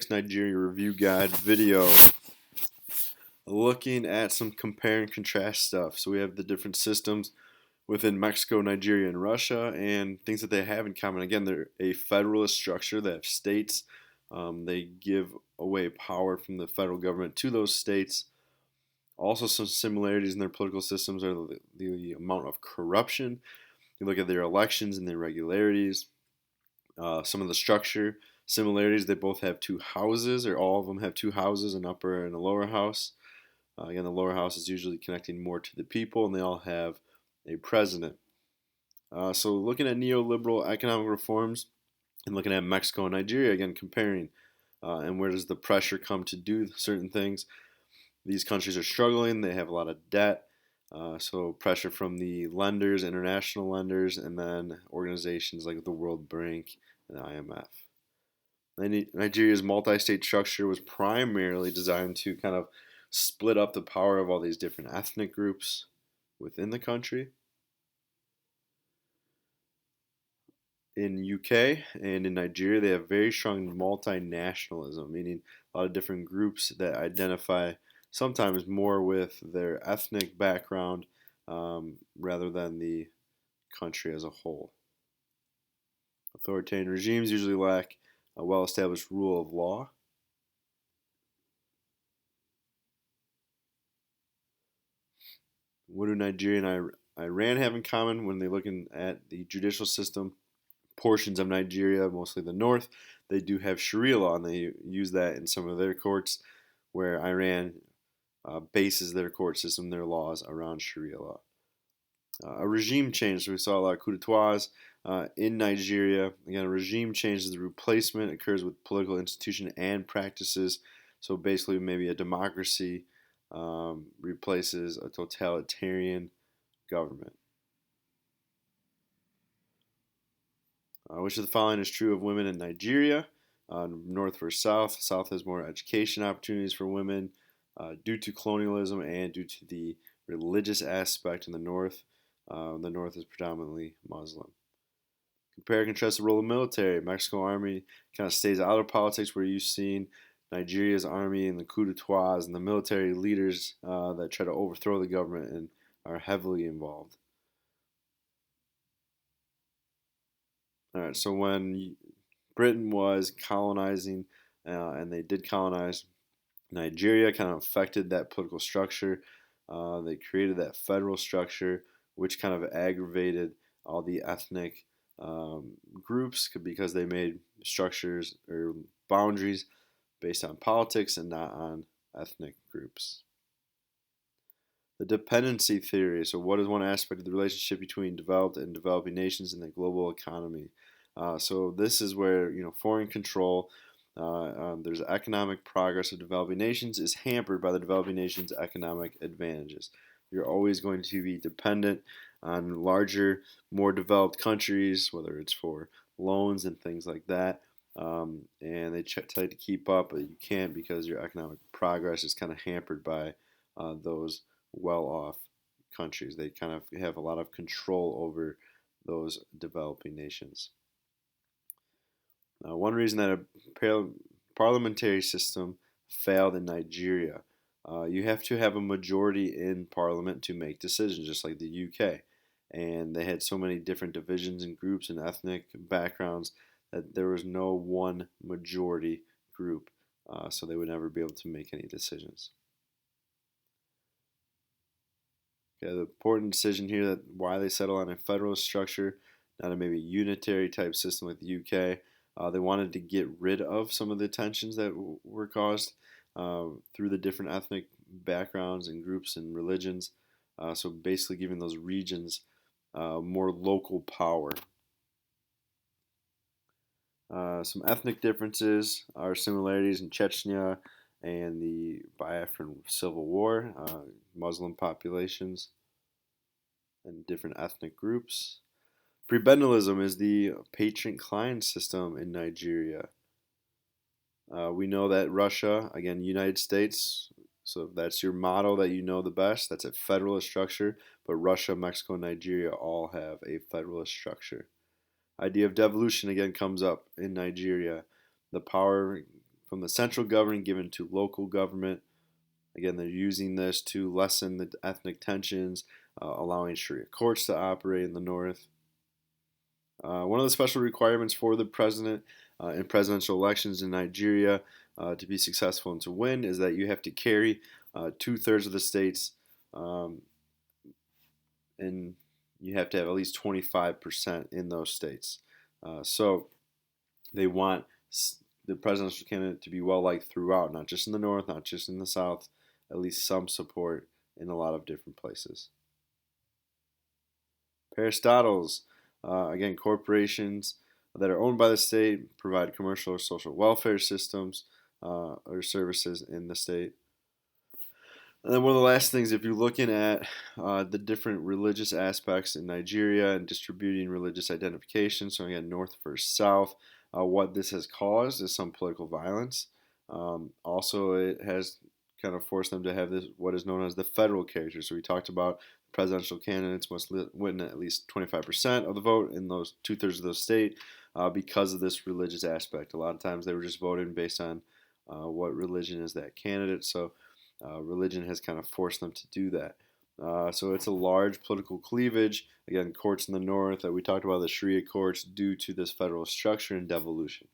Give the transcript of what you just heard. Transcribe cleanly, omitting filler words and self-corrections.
Nigeria Review Guide video looking at some compare and contrast stuff. So we have the different systems within Mexico, Nigeria, and Russia, and things that they have in common. Again, they're a federalist structure that have states. They give away power from the federal government to those states. Also, some similarities in their political systems are the amount of corruption. You look at their elections and their irregularities. Some of the structure similarities, they both have two houses, or all of them have two houses, an upper and a lower house. Again, the lower house is usually connecting more to the people, and they all have a president. So looking at neoliberal economic reforms and looking at Mexico and Nigeria, again, comparing and where does the pressure come to do certain things. These countries are struggling. They have a lot of debt. So pressure from the lenders, international lenders, and then organizations like the World Bank and the IMF. Nigeria's multi-state structure was primarily designed to kind of split up the power of all these different ethnic groups within the country. In UK and in Nigeria, they have very strong multinationalism, meaning a lot of different groups that identify sometimes more with their ethnic background rather than the country as a whole. Authoritarian regimes usually lack a well-established rule of law. What do Nigeria and Iran have in common when they're looking at the judicial system? Portions of Nigeria, mostly the north, they do have Sharia law, and they use that in some of their courts, where Iran bases their court system, their laws, around Sharia law. A regime change, so we saw a lot of coup d'etats in Nigeria. Again, a regime change is the replacement occurs with political institution and practices. So basically, maybe a democracy replaces a totalitarian government. Which of the following is true of women in Nigeria? North versus south. South has more education opportunities for women due to colonialism and due to the religious aspect in the north. The north is predominantly Muslim. Compare and contrast the role of the military. Mexico Army kind of stays out of politics, where you've seen Nigeria's army and the coup d'etats and the military leaders that try to overthrow the government and are heavily involved. All right, so when Britain was colonizing, and they did colonize Nigeria, kind of affected that political structure. They created that federal structure, which kind of aggravated all the ethnic groups because they made structures or boundaries based on politics and not on ethnic groups. The dependency theory. So, what is one aspect of the relationship between developed and developing nations in the global economy? So, this is where foreign control. There's economic progress of developing nations is hampered by the developing nations' economic advantages. You're always going to be dependent on larger, more developed countries, whether it's for loans and things like that. And they try to keep up, but you can't because your economic progress is kind of hampered by those well-off countries. They kind of have a lot of control over those developing nations. One reason that a parliamentary system failed in Nigeria, you have to have a majority in parliament to make decisions, just like the UK. And they had so many different divisions and groups and ethnic backgrounds that there was no one majority group, so they would never be able to make any decisions. Okay, the important decision here that why they settle on a federalist structure, not a maybe unitary type system like the UK. They wanted to get rid of some of the tensions that were caused through the different ethnic backgrounds and groups and religions. So basically giving those regions more local power. Some ethnic differences are similarities in Chechnya and the Biafran Civil War, Muslim populations and different ethnic groups. Prebendalism is the patron-client system in Nigeria. We know that Russia, again, United States, so if that's your model that you know the best, that's a federalist structure, but Russia, Mexico, and Nigeria all have a federalist structure. Idea of devolution again comes up in Nigeria. The power from the central government given to local government. Again, they're using this to lessen the ethnic tensions, allowing Sharia courts to operate in the north. One of the special requirements for the president in presidential elections in Nigeria to be successful and to win is that you have to carry 2/3 of the states, and you have to have at least 25% in those states. So they want the presidential candidate to be well liked throughout, not just in the north, not just in the south, at least some support in a lot of different places. Parastatals, again, corporations that are owned by the state provide commercial or social welfare systems or services in the state. And then one of the last things, if you're looking at the different religious aspects in Nigeria and distributing religious identification, so again, north versus south, what this has caused is some political violence. Also, it has kind of forced them to have this what is known as the federal character. So we talked about presidential candidates must win at least 25% of the vote in those 2/3 of the state because of this religious aspect. A lot of times they were just voting based on what religion is that candidate. So religion has kind of forced them to do that. So it's a large political cleavage. Again, courts in the north that we talked about, the Sharia courts, due to this federal structure and devolution.